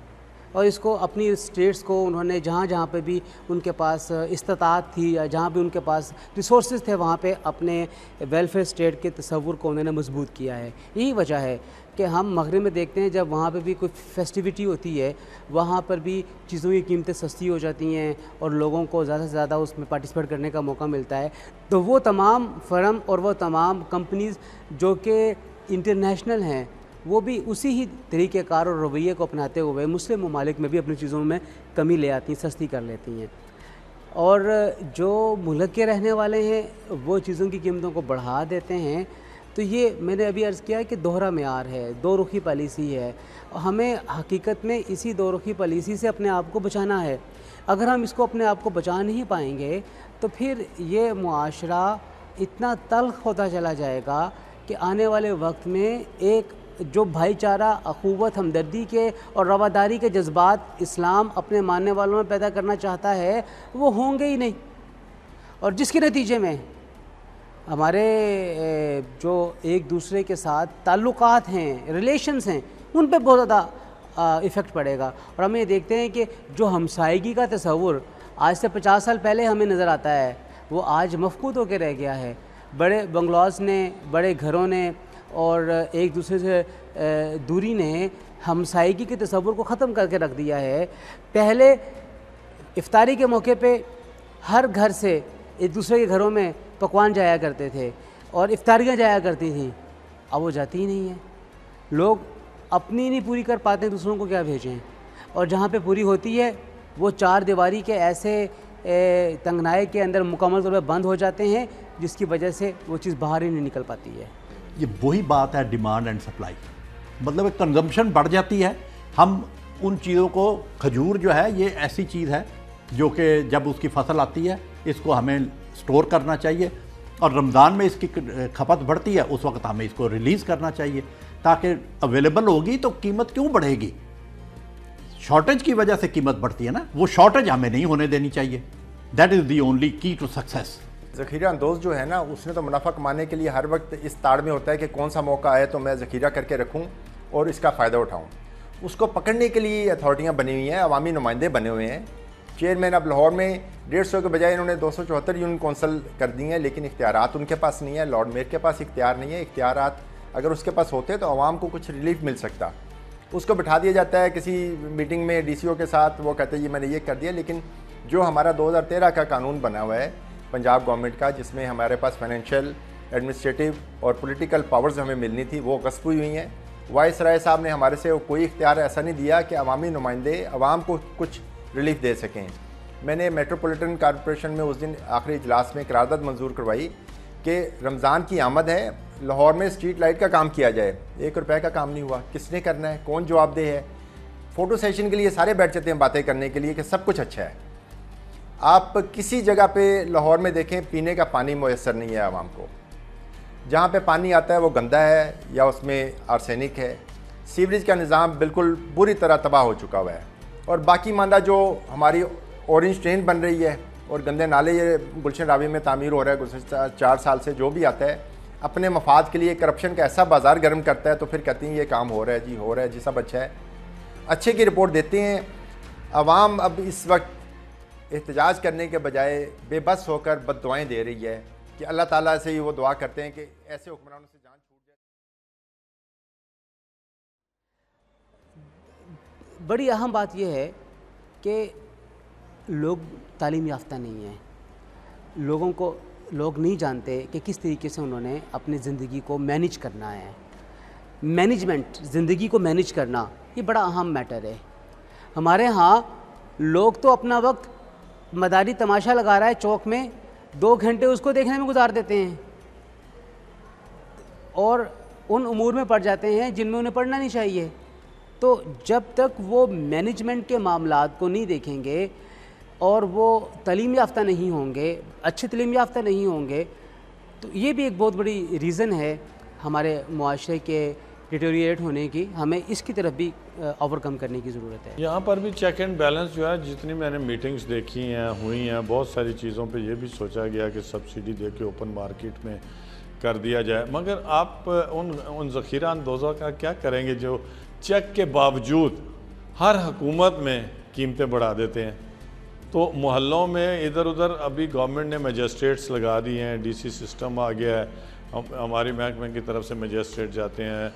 और इसको अपनी स्टेट्स को उन्होंने जहाँ जहाँ पे भी उनके पास इस्तात थी या जहाँ भी उनके पास रिसोर्सेज थे वहाँ पे अपने वेलफेयर स्टेट के तस्वुर को उन्होंने मजबूत किया है। यही वजह है कि हम मगरिब में देखते हैं जब वहाँ पे भी कोई फेस्टिविटी होती है वहाँ पर भी चीज़ों की कीमतें सस्ती हो जाती हैं और लोगों को ज़्यादा से ज़्यादा उसमें पार्टिसिपेट करने का मौका मिलता है। तो वो तमाम फर्म और वो तमाम कंपनीज़ जो कि इंटरनेशनल हैं वो भी उसी ही तरीक़ेकार और रवैये को अपनाते हुए मुस्लिम ममालिक में भी अपनी चीज़ों में कमी ले आती हैं, सस्ती कर लेती हैं, और जो मुल्क के रहने वाले हैं वो चीज़ों की कीमतों को बढ़ा देते हैं। तो ये मैंने अभी अर्ज़ किया कि दोहरा मेयार है, दो रुखी पॉलिसी है। हमें हकीकत में इसी दो रुखी पॉलिसी से अपने आप को बचाना है। अगर हम इसको अपने आप को बचा नहीं पाएंगे तो फिर ये मुआशरा इतना तल्ख होता चला जाएगा कि आने वाले वक्त में एक जो भाईचारा, अखुवत, हमदर्दी के और रवादारी के जज्बात इस्लाम अपने मानने वालों में पैदा करना चाहता है वो होंगे ही नहीं, और जिसके नतीजे में हमारे जो एक दूसरे के साथ ताल्लुकात हैं, रिलेशंस हैं, उन पे बहुत ज़्यादा इफ़ेक्ट पड़ेगा। और हम ये देखते हैं कि जो हमसायगी का तस्वुर आज से 50 साल पहले हमें नज़र आता है वो आज मफकूद होकर रह गया है। बड़े बंगलौज ने, बड़े घरों ने और एक दूसरे से दूरी ने हमसायगी के तस्वुर को ख़त्म करके रख दिया है। पहले इफ्तारी के मौके पे हर घर से एक दूसरे के घरों में पकवान जाया करते थे और इफ्तारियाँ जाया करती थी, अब वो जाती ही नहीं है। लोग अपनी नहीं पूरी कर पाते, दूसरों को क्या भेजें, और जहाँ पे पूरी होती है वो चार दीवारी के ऐसे तंगनाए के अंदर मुकम्मल तौर पर बंद हो जाते हैं जिसकी वजह से वो चीज़ बाहर ही नहीं निकल पाती है। ये वही बात है डिमांड एंड सप्लाई, मतलब कंजम्पशन बढ़ जाती है। हम उन चीज़ों को, खजूर जो है ये ऐसी चीज़ है जो कि जब उसकी फसल आती है इसको हमें स्टोर करना चाहिए, और रमज़ान में इसकी खपत बढ़ती है उस वक्त हमें इसको रिलीज़ करना चाहिए ताकि अवेलेबल होगी तो कीमत क्यों बढ़ेगी। शॉर्टेज की वजह से कीमत बढ़ती है ना, वो शॉर्टेज हमें नहीं होने देनी चाहिए। दैट इज़ दी ओनली की टू सक्सेस। ज़ख़ीरा अंदोज़ जो है ना, उसने तो मुनाफा कमाने के लिए हर वक्त इस ताड़ में होता है कि कौन सा मौका आए तो मैं ज़ख़ीरा करके रखूं और इसका फ़ायदा उठाऊं। उसको पकड़ने के लिए अथॉरिटियाँ बनी हुई हैं, अवामी नुमाइंदे बने हुए हैं। चेयरमैन अब लाहौर में 150 के बजाय इन्होंने 274 यूनियन कौंसल कर दी हैं, लेकिन इख्तियारात उनके पास नहीं है। लॉर्ड मेयर के पास इख्तियार नहीं है। इख्तियारात अगर उसके पास होते तो आवाम को कुछ रिलीफ मिल सकता। उसको बिठा दिया जाता है किसी मीटिंग में DCO के साथ, वो कहते हैं ये मैंने ये कर दिया। लेकिन जो हमारा 2013 का कानून बना हुआ है पंजाब गवर्नमेंट का, जिसमें हमारे पास फाइनेंशियल, एडमिनिस्ट्रेटिव और पॉलिटिकल पावर्स हमें मिलनी थी, वो गस्प हुई है। वाइसराय साहब ने हमारे से कोई इख्तियार ऐसा नहीं दिया कि अवामी नुमाइंदे आवाम को कुछ रिलीफ दे सकें। मैंने मेट्रोपॉलिटन कॉरपोरेशन में उस दिन आखिरी इजलास में करारदाद मंजूर करवाई कि रमज़ान की आमद है, लाहौर में स्ट्रीट लाइट का काम किया जाए। 1 रुपये का काम नहीं हुआ। किसने करना है, कौन जवाबदेह है? फ़ोटो सेशन के लिए सारे बैठ जाते हैं बातें करने के लिए कि सब कुछ अच्छा है। आप किसी जगह पे लाहौर में देखें, पीने का पानी मुयसर नहीं है आवाम को। जहाँ पे पानी आता है वो गंदा है या उसमें आर्सेनिक है। सीवरेज का निज़ाम बिल्कुल बुरी तरह तबाह हो चुका हुआ है। और बाकी मांदा जो हमारी ऑरेंज ट्रेन बन रही है और गंदे नाले ये गुलशन रावी में तामीर हो रहा है गुज़श्ता 4 साल से, जो भी आता है अपने मफाद के लिए करप्शन का ऐसा बाजार गर्म करता है, तो फिर कहते हैं ये काम हो रहा है जी, हो रहा है जी, सब अच्छा है। अच्छे की रिपोर्ट देते हैं, अवाम अब इस वक्त एहतजाज करने के बजाय बेबस होकर बद्दुआएं दे रही है कि अल्लाह ताला से ही वो दुआ करते हैं कि ऐसे हुक्मरानों से जान छूट जाए। बड़ी अहम बात यह है कि लोग तालीम याफ्ता नहीं हैं, लोग नहीं जानते कि किस तरीके से उन्होंने अपनी ज़िंदगी को मैनेज करना है। मैनेजमेंट, ज़िंदगी को मैनेज करना, ये बड़ा अहम मैटर है। हमारे यहाँ लोग तो अपना वक्त मदारी तमाशा लगा रहा है चौक में, 2 घंटे उसको देखने में गुजार देते हैं और उन उमूर में पड़ जाते हैं जिनमें उन्हें पढ़ना नहीं चाहिए। तो जब तक वो मैनेजमेंट के मामलात को नहीं देखेंगे और वो तालीम याफ्ता नहीं होंगे, अच्छे तालीम याफ्ता नहीं होंगे, तो ये भी एक बहुत बड़ी रीज़न है हमारे मुआशरे के डिटोरिएट होने की। हमें इसकी तरफ भी ओवरकम करने की ज़रूरत है। यहाँ पर भी चेक एंड बैलेंस जो है, जितनी मैंने मीटिंग्स देखी हैं, हुई हैं, बहुत सारी चीज़ों पे ये भी सोचा गया कि सब्सिडी दे के ओपन मार्केट में कर दिया जाए, मगर आप उन ज़ख़ीरा अंदोज़ों का क्या करेंगे जो चेक के बावजूद हर हुकूमत में कीमतें बढ़ा देते हैं। तो मोहल्लों में इधर उधर अभी गवर्नमेंट ने मजिस्ट्रेट्स लगा दिए हैं, डीसी सिस्टम आ गया है, हमारी महकमे की तरफ से मजिस्ट्रेट जाते हैं,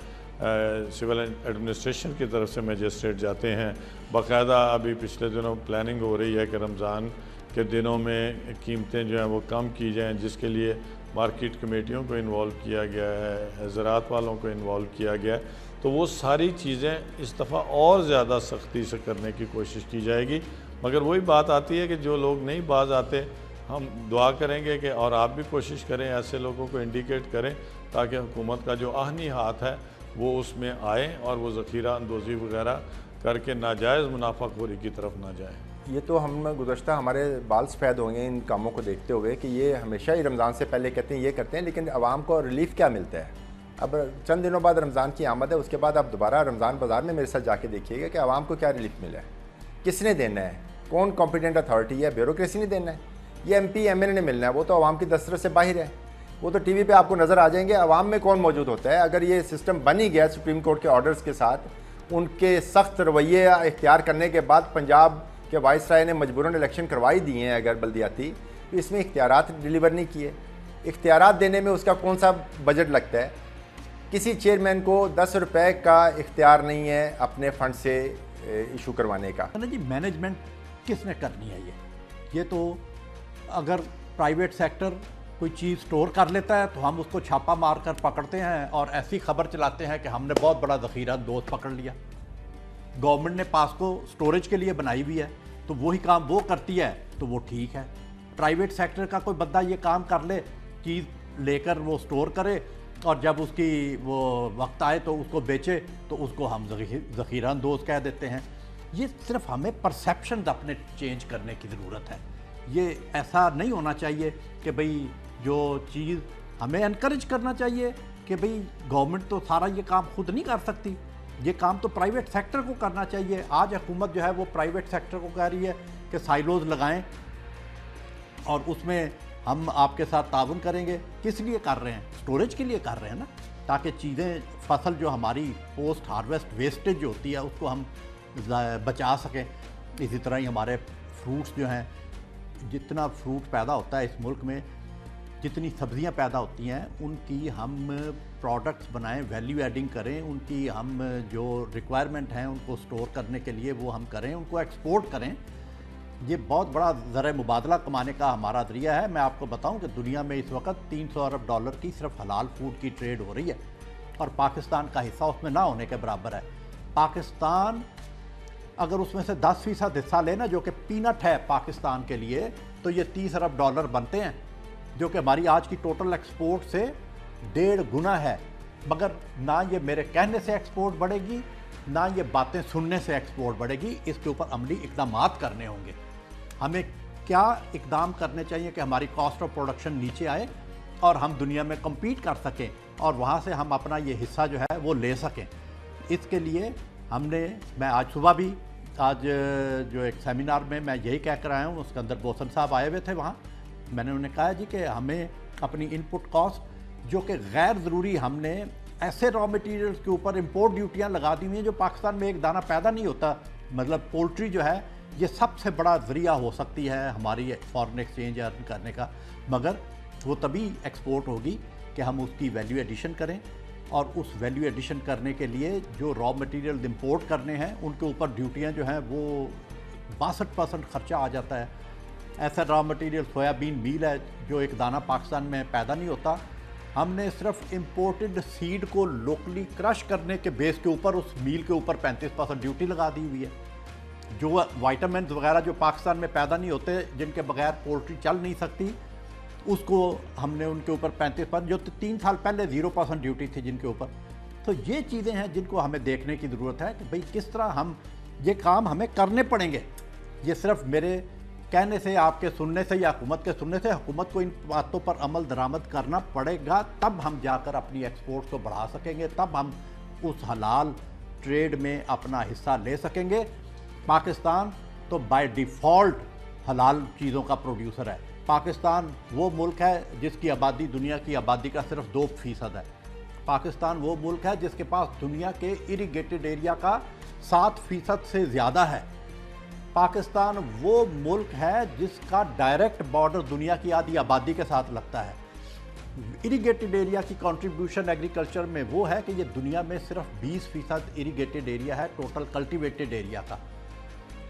सिविल एडमिनिस्ट्रेशन की तरफ से मजिस्ट्रेट जाते हैं। बाकायदा अभी पिछले दिनों प्लानिंग हो रही है कि रमज़ान के दिनों में कीमतें जो हैं वो कम की जाएँ, जिसके लिए मार्केट कमेटियों को इन्वॉल्व किया गया है, ज़राअत वालों को इन्वॉल्व किया गया है। तो वो सारी चीज़ें इस दफ़ा और ज़्यादा सख्ती से करने की कोशिश की जाएगी। मगर वही बात आती है कि जो लोग नहीं बाज आते, हम दुआ करेंगे कि और आप भी कोशिश करें, ऐसे लोगों को इंडिकेट करें ताकि हुकूमत का जो आहनी हाथ है वो उसमें आए और वो ज़ख़ीरा अंदोज़ी वगैरह करके नाजायज़ मुनाफाखोरी की तरफ ना जाए। ये तो हम गुज़श्ता हमारे बाल सफ़ेद होंगे इन कामों को देखते हुए कि ये हमेशा ही रमज़ान से पहले कहते हैं ये करते हैं, लेकिन आवाम को रिलीफ क्या मिलता है। अब चंद दिनों बाद रमज़ान की आमद है, उसके बाद आप दोबारा रमज़ान बाज़ार में मेरे साथ जाके देखिएगा कि आवाम को क्या रिलीफ मिला है, किसने देना है, कौन कॉम्पिटेंट अथॉरिटी है, ब्यूरोक्रेसी ने देना है, ये MP MNA ने मिलना है, वो तो आवाम की दस्तरस से बाहर है। वो तो TV पे आपको नज़र आ जाएंगे आवाम में कौन मौजूद होता है। अगर ये सिस्टम बन ही गया सुप्रीम कोर्ट के ऑर्डर्स के साथ, उनके सख्त रवैये इख्तियार करने के बाद पंजाब के वाइसराय ने मजबूरन इलेक्शन करवाई दिए हैं अगर बल्दियाती, तो इसमें इख्तियारात डिलीवर नहीं किए। इख्तियारात देने में उसका कौन सा बजट लगता है। किसी चेयरमैन को 10 रुपये का इख्तियार नहीं है अपने फंड से इशू करवाने का। जी मैनेजमेंट किसने करनी है ये तो अगर प्राइवेट सेक्टर कोई चीज़ स्टोर कर लेता है तो हम उसको छापा मार कर पकड़ते हैं और ऐसी खबर चलाते हैं कि हमने बहुत बड़ा ज़ख़ीरा दोस्त पकड़ लिया। गवर्नमेंट ने पास्को स्टोरेज के लिए बनाई हुई है, तो वही काम वो करती है तो वो ठीक है। प्राइवेट सेक्टर का कोई बंदा ये काम कर ले, चीज़ लेकर वो स्टोर करे और जब उसकी वो वक्त आए तो उसको बेचे, तो उसको हम ज़ख़ीरा अंदोज़ कह देते हैं। ये सिर्फ हमें परसेप्शन अपने चेंज करने की ज़रूरत है। ये ऐसा नहीं होना चाहिए कि भाई जो चीज़ हमें एनकरेज करना चाहिए कि भाई गवर्नमेंट तो सारा ये काम खुद नहीं कर सकती, ये काम तो प्राइवेट सेक्टर को करना चाहिए। आज हुकूमत जो है वो प्राइवेट सेक्टर को कह रही है कि साइलोज़ लगाएं और उसमें हम आपके साथ ताउन करेंगे। किस लिए कर रहे हैं? स्टोरेज के लिए कर रहे हैं ना, ताकि चीज़ें फसल जो हमारी पोस्ट हार्वेस्ट वेस्टेज जो होती है उसको हम बचा सकें। इसी तरह ही हमारे फ्रूट्स जो हैं, जितना फ्रूट पैदा होता है इस मुल्क में, जितनी सब्ज़ियां पैदा होती हैं, उनकी हम प्रोडक्ट्स बनाएं, वैल्यू एडिंग करें, उनकी हम जो रिक्वायरमेंट हैं उनको स्टोर करने के लिए वो हम करें, उनको एक्सपोर्ट करें। ये बहुत बड़ा ज़र मुबादला कमाने का हमारा ज़रिया है। मैं आपको बताऊं कि दुनिया में इस वक्त 300 अरब डॉलर की सिर्फ हलाल फूड की ट्रेड हो रही है और पाकिस्तान का हिस्सा उसमें ना होने के बराबर है। पाकिस्तान अगर उसमें से 10% हिस्सा लेना, जो कि पीनट है पाकिस्तान के लिए, तो ये 30 अरब डॉलर बनते हैं, जो कि हमारी आज की टोटल एक्सपोर्ट से 1.5 गुना है। मगर ना ये मेरे कहने से एक्सपोर्ट बढ़ेगी, ना ये बातें सुनने से एक्सपोर्ट बढ़ेगी। इसके ऊपर अमली इक़दामात करने होंगे। हमें क्या इक़दाम करने चाहिए कि हमारी कॉस्ट ऑफ प्रोडक्शन नीचे आए और हम दुनिया में कम्पीट कर सकें और वहाँ से हम अपना ये हिस्सा जो है वो ले सकें। इसके लिए मैं आज सुबह भी जो एक सेमिनार में मैं यही कह कर आया हूँ, उसके अंदर बोसन साहब आए हुए थे। वहाँ मैंने उन्हें कहा जी कि हमें अपनी इनपुट कॉस्ट जो कि गैर ज़रूरी, हमने ऐसे रॉ मटेरियल्स के ऊपर इंपोर्ट ड्यूटियाँ लगा दी हुई हैं जो पाकिस्तान में एक दाना पैदा नहीं होता। मतलब पोल्ट्री जो है ये सबसे बड़ा ज़रिया हो सकती है हमारी फॉरेन एक्सचेंज अर्न करने का, मगर वो तभी एक्सपोर्ट होगी कि हम उसकी वैल्यू एडिशन करें, और उस वैल्यू एडिशन करने के लिए जो रॉ मटेरियल इंपोर्ट करने हैं उनके ऊपर ड्यूटियाँ जो हैं वो 62% खर्चा आ जाता है। ऐसा रॉ मटेरियल सोयाबीन मील है जो एक दाना पाकिस्तान में पैदा नहीं होता, हमने सिर्फ इंपोर्टेड सीड को लोकली क्रश करने के बेस के ऊपर उस मील के ऊपर 35% ड्यूटी लगा दी हुई है। जो वाइटामिन वगैरह जो पाकिस्तान में पैदा नहीं होते, जिनके बगैर पोल्ट्री चल नहीं सकती, उसको हमने उनके ऊपर 35%, जो 3 साल पहले 0% ड्यूटी थी जिनके ऊपर। तो ये चीज़ें हैं जिनको हमें देखने की ज़रूरत है कि भाई किस तरह हम ये काम हमें करने पड़ेंगे। ये सिर्फ मेरे कहने से, आपके सुनने से या हुकूमत के सुनने से, हुकूमत को इन बातों पर अमल दरामद करना पड़ेगा, तब हम जाकर अपनी एक्सपोर्ट को बढ़ा सकेंगे, तब हम उस हलाल ट्रेड में अपना हिस्सा ले सकेंगे। पाकिस्तान तो बाय डिफ़ॉल्ट हलाल चीज़ों का प्रोड्यूसर है। पाकिस्तान वो मुल्क है जिसकी आबादी दुनिया की आबादी का सिर्फ 2% है। पाकिस्तान वो मुल्क है जिसके पास दुनिया के इरिगेटेड एरिया का 7% से ज़्यादा है। पाकिस्तान वो मुल्क है जिसका डायरेक्ट बॉर्डर दुनिया की आधी आबादी के साथ लगता है। इरिगेटेड एरिया की कंट्रीब्यूशन एग्रीकल्चर में वो है कि ये दुनिया में सिर्फ 20% इरिगेटेड एरिया है टोटल कल्टीवेटेड एरिया का,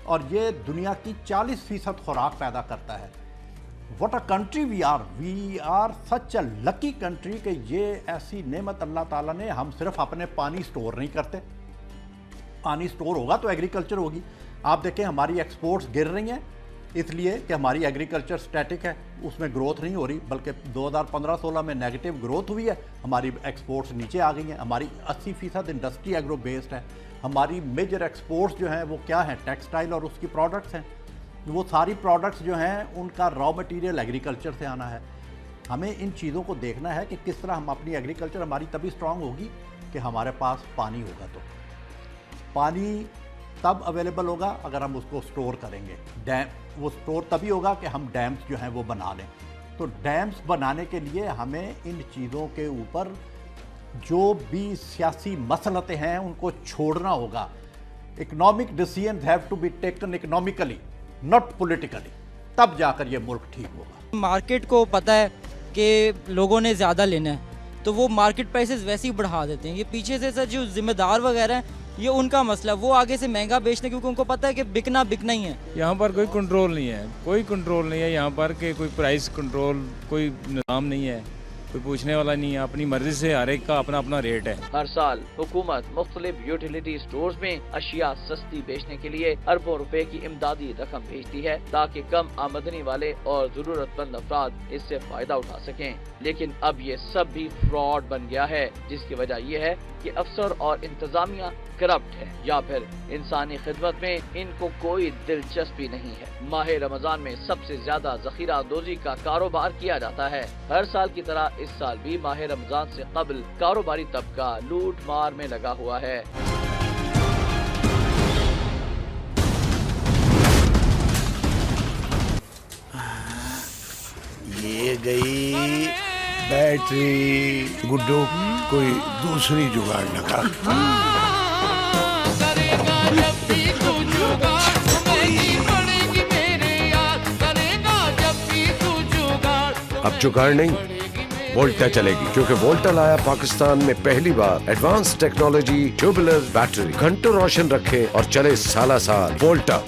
और ये दुनिया की 40% खुराक पैदा करता है। What a country we are such a lucky country कि ये ऐसी नेमत अल्लाह ताला ने, हम सिर्फ अपने पानी स्टोर नहीं करते, पानी स्टोर होगा तो एग्रीकल्चर होगी। आप देखें हमारी एक्सपोर्ट्स गिर रही हैं इसलिए कि हमारी एग्रीकल्चर स्टैटिक है, उसमें ग्रोथ नहीं हो रही, बल्कि 2015-16 में नेगेटिव ग्रोथ हुई है, हमारी एक्सपोर्ट्स नीचे आ गई हैं। हमारी 80% इंडस्ट्री एग्रो बेस्ड है। हमारी मेजर एक्सपोर्ट्स जो हैं वो क्या हैं, टेक्सटाइल और उसकी प्रोडक्ट्स हैं। वो सारी प्रोडक्ट्स जो हैं उनका रॉ मटेरियल एग्रीकल्चर से आना है। हमें इन चीज़ों को देखना है कि किस तरह हम अपनी एग्रीकल्चर, हमारी तभी स्ट्रांग होगी कि हमारे पास पानी होगा। तो पानी तब अवेलेबल होगा अगर हम उसको स्टोर करेंगे। डैम वो स्टोर तभी होगा कि हम डैम्स जो हैं वो बना लें। तो डैम्स बनाने के लिए हमें इन चीज़ों के ऊपर जो भी सियासी मसलतें हैं उनको छोड़ना होगा। Economic decisions have to be taken economically, not politically, तब जाकर ये मुल्क ठीक होगा। मार्केट को पता है कि लोगों ने ज़्यादा लेना है तो वो मार्केट प्राइसेस वैसे ही बढ़ा देते हैं। ये पीछे से सर जो जिम्मेदार वगैरह हैं ये उनका मसला, वो आगे से महंगा बेचने, क्योंकि उनको पता है कि बिकना ही है। यहाँ पर कोई कंट्रोल नहीं है, कोई कंट्रोल नहीं है यहाँ पर कि कोई प्राइस कंट्रोल, कोई निज़ाम नहीं है, कोई पूछने वाला नहीं है। अपनी मर्जी से हर एक का अपना अपना रेट है। हर साल हुकूमत मुख्तलिफ यूटिलिटी स्टोर्स में अशिया सस्ती बेचने के लिए अरबों रुपए की इमदादी रकम भेजती है ताकि कम आमदनी वाले और जरूरतमंद अफराद इससे फायदा उठा सकें। लेकिन अब ये सब भी फ्रॉड बन गया है, जिसकी वजह यह है कि अफसर और इंतजामिया करप्ट है या फिर इंसानी खिदमत में इनको कोई दिलचस्पी नहीं है। माह रमजान में सबसे ज्यादा जखीरा अंदोजी का कारोबार किया जाता है। हर साल की तरह इस साल भी माह रमजान से कबल कारोबारी तबका लूट मार में लगा हुआ है। ये गई बैटरी, गुड्डू कोई दूसरी जुगाड़ लगा। अब जुगाड़ नहीं, वोल्टा चलेगी, क्योंकि वोल्टा लाया पाकिस्तान में पहली बार एडवांस टेक्नोलॉजी ट्यूबुलर बैटरी, घंटों रोशन रखे और चले साला साल। वोल्टा,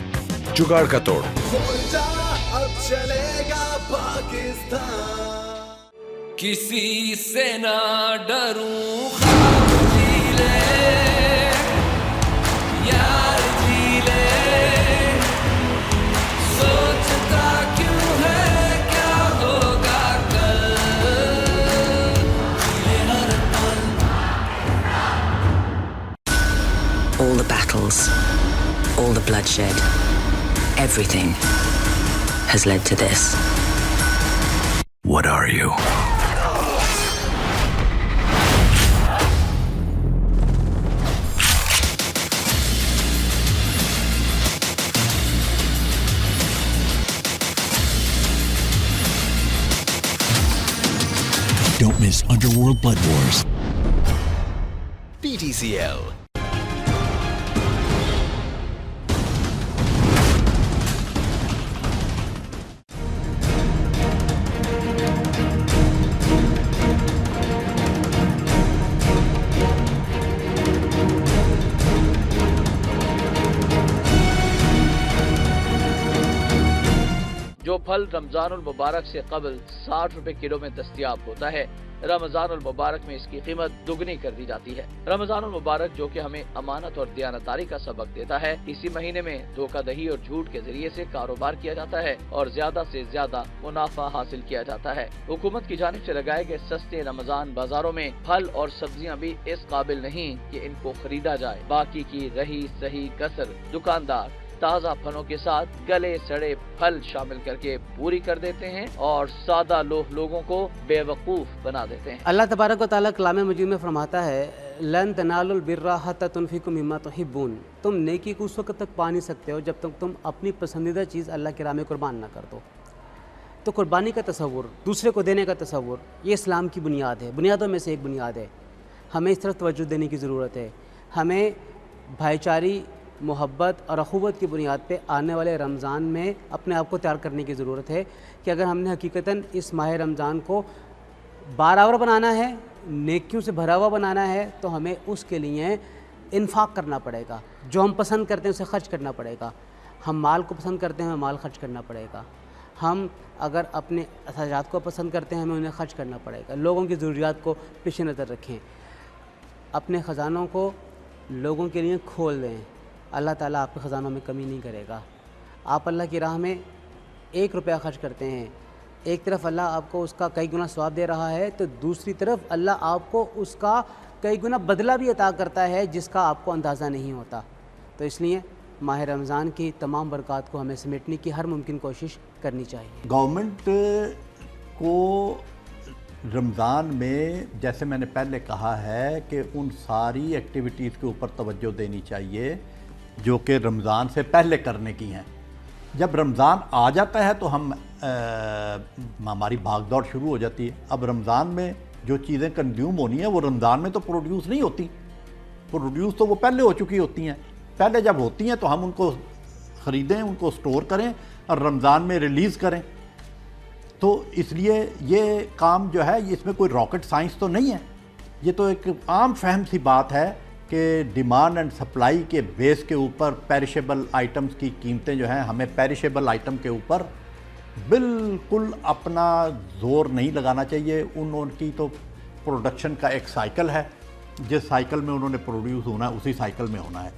जुगाड़ का तोड़। अब चलेगा पाकिस्तान। किसी से ना डरूं, ख्वाब जी ले, यार जी ले, सोचता क्यों है क्या होगा कल, ये हर पल। All the battles, all the bloodshed, everything has led to this. What are you? Don't miss Underworld Blood Wars. PTCL. जो फल रमजानुल मुबारक से कबल 60 रुपए किलो में दस्तयाब होता है, रमजानुल मुबारक में इसकी कीमत दुगनी कर दी जाती है। रमजानुल मुबारक जो कि हमें अमानत और दयानतदारी का सबक देता है, इसी महीने में धोखाधड़ी और झूठ के जरिए से कारोबार किया जाता है और ज्यादा से ज्यादा मुनाफा हासिल किया जाता है। हुकूमत की जानिब से लगाए गए सस्ते रमजान बाजारों में फल और सब्जियां भी इस काबिल नहीं कि इनको खरीदा जाए। बाकी की रही सही कसर दुकानदार ताज़ा फलों के साथ गले सड़े फल शामिल करके पूरी कर देते हैं और सादा लोगों को बेवकूफ़ बना देते हैं। अल्लाह तबारक व तआला कलाम मजीद में फरमाता है, लन तनालुल बिर्रा हत्ता तुनफिकू मिम्मा तुहिब्बून, तुम नेकी को उस वक्त तक पा नहीं सकते हो जब तक तुम अपनी पसंदीदा चीज़ अल्लाह की राह में कुर्बान ना कर दो। तो कुर्बानी का तसव्वुर, दूसरे को देने का तसव्वुर, ये इस्लाम की बुनियाद है, बुनियादों में से एक बुनियाद है। हमें इस तरफ तवज्जो देने की ज़रूरत है। हमें भाईचारी, मोहब्बत और अखुवत की बुनियाद पे आने वाले रमज़ान में अपने आप को तैयार करने की ज़रूरत है कि अगर हमने हकीकतन इस माह रमज़ान को बारावर बनाना है, नेकियों से भरा हुआ बनाना है, तो हमें उसके लिए इन्फाक करना पड़ेगा। जो हम पसंद करते हैं उसे खर्च करना पड़ेगा। हम माल को पसंद करते हैं, हमें माल खर्च करना पड़ेगा। हम अगर अपने अखराजात को पसंद करते हैं, हमें उन्हें खर्च करना पड़ेगा। लोगों की ज़रूरियात को पेश नज़र रखें, अपने ख़जानों को लोगों के लिए खोल दें। अल्लाह ताला आपके ख़जानों में कमी नहीं करेगा। आप अल्लाह की राह में 1 रुपया खर्च करते हैं, एक तरफ अल्लाह आपको उसका कई गुना सवाब दे रहा है, तो दूसरी तरफ अल्लाह आपको उसका कई गुना बदला भी अता करता है जिसका आपको अंदाज़ा नहीं होता। तो इसलिए माह रमज़ान की तमाम बरक़ात को हमें समेटने की हर मुमकिन कोशिश करनी चाहिए। गवर्नमेंट को रमज़ान में, जैसे मैंने पहले कहा है, कि उन सारी एक्टिविटीज़ के ऊपर तवज्जो देनी चाहिए जो कि रमज़ान से पहले करने की हैं। जब रमज़ान आ जाता है तो हमारी भाग दौड़ शुरू हो जाती है। अब रमज़ान में जो चीज़ें कंज्यूम होनी है वो रमज़ान में तो प्रोड्यूस नहीं होती, प्रोड्यूस तो वो पहले हो चुकी होती हैं। पहले जब होती हैं तो हम उनको ख़रीदें, उनको स्टोर करें और रमज़ान में रिलीज़ करें। तो इसलिए ये काम जो है, इसमें कोई रॉकेट साइंस तो नहीं है। ये तो एक आम फहम सी बात है कि डिमांड एंड सप्लाई के बेस के ऊपर पेरिशेबल आइटम्स की कीमतें जो हैं, हमें पेरिशेबल आइटम के ऊपर बिल्कुल अपना ज़ोर नहीं लगाना चाहिए। उनकी तो प्रोडक्शन का एक साइकिल है, जिस साइकिल में उन्होंने प्रोड्यूस होना है उसी साइकिल में होना है,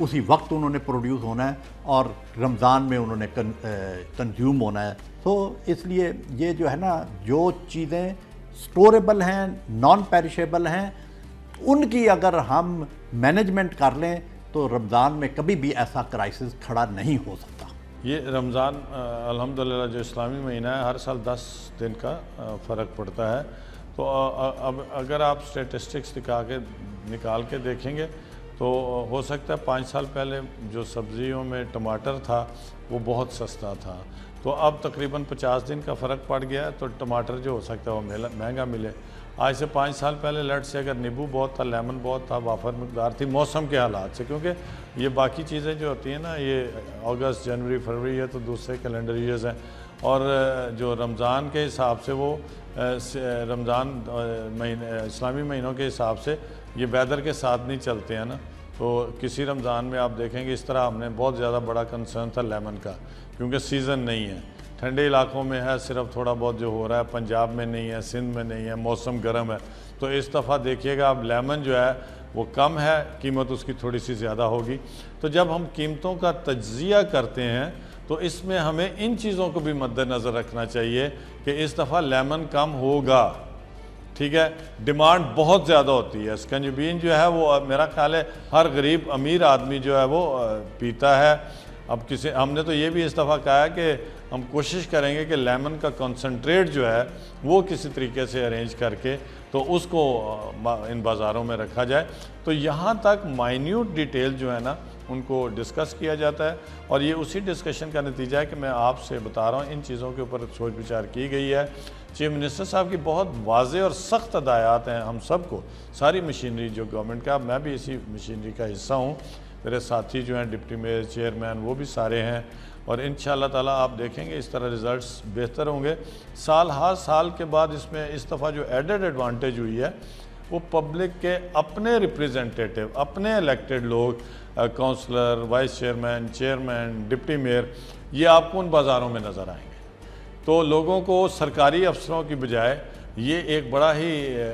उसी वक्त उन्होंने प्रोड्यूस होना है और रमज़ान में उन्होंने कंज्यूम होना है। तो इसलिए ये जो है ना, जो चीज़ें स्टोरेबल हैं, नॉन पेरिशेबल हैं, उनकी अगर हम मैनेजमेंट कर लें तो रमज़ान में कभी भी ऐसा क्राइसिस खड़ा नहीं हो सकता। ये रमज़ान अल्हम्दुलिल्लाह जो इस्लामी महीना है, हर साल 10 दिन का फ़र्क पड़ता है। तो अब अगर आप स्टेटिस्टिक्स निकाल के देखेंगे तो हो सकता है 5 साल पहले जो सब्ज़ियों में टमाटर था वो बहुत सस्ता था, तो अब तकरीबन 50 दिन का फ़र्क पड़ गया है, तो टमाटर जो हो सकता है वो महंगा मिले। आज से 5 साल पहले लेट से अगर नींबू बहुत था, लेमन बहुत था, वाफर मकदार थी मौसम के हालात से, क्योंकि ये बाकी चीज़ें जो होती हैं ना, ये अगस्त, जनवरी, फरवरी है तो दूसरे कैलेंडर ईयर्स हैं, और जो रमज़ान के हिसाब से वो रमज़ान महीने इस्लामी महीनों के हिसाब से ये वेदर के साथ नहीं चलते हैं ना। तो किसी रमज़ान में आप देखेंगे इस तरह हमने बहुत ज़्यादा बड़ा कंसर्न था लेमन का, क्योंकि सीज़न नहीं है, ठंडे इलाकों में है, सिर्फ थोड़ा बहुत जो हो रहा है, पंजाब में नहीं है, सिंध में नहीं है, मौसम गर्म है। तो इस दफ़ा देखिएगा अब लेमन जो है वो कम है, कीमत उसकी थोड़ी सी ज़्यादा होगी। तो जब हम कीमतों का तज्ज़िया करते हैं तो इसमें हमें इन चीज़ों को भी मद्देनज़र रखना चाहिए कि इस दफ़ा लेमन कम होगा, ठीक है। डिमांड बहुत ज़्यादा होती है, स्कंजबीन जो है वो मेरा ख्याल है हर गरीब अमीर आदमी जो है वो पीता है। अब हमने तो ये भी इस दफ़ा कहा है कि हम कोशिश करेंगे कि लेमन का कंसंट्रेट जो है वो किसी तरीके से अरेंज करके तो उसको इन बाज़ारों में रखा जाए। तो यहाँ तक माइन्यूट डिटेल जो है ना उनको डिस्कस किया जाता है, और ये उसी डिस्कशन का नतीजा है कि मैं आपसे बता रहा हूँ इन चीज़ों के ऊपर सोच विचार की गई है। चीफ मिनिस्टर साहब की बहुत वाज़ेह और सख्त हदायत हैं हम सबको, सारी मशीनरी जो गवर्नमेंट का, मैं भी इसी मशीनरी का हिस्सा हूँ, मेरे साथी जो हैं डिप्टी मेयर, चेयरमैन, वो भी सारे हैं, और इंशाअल्लाह ताला आप देखेंगे इस तरह रिज़ल्ट्स बेहतर होंगे। साल हर साल के बाद इसमें इस दफ़ा जो एडेड एडवांटेज हुई है वो पब्लिक के अपने रिप्रेजेंटेटिव, अपने इलेक्टेड लोग, councillor, vice chairman, chairman, deputy mayor, ये आपको उन बाज़ारों में नज़र आएंगे। तो लोगों को सरकारी अफसरों की बजाय ये एक बड़ा ही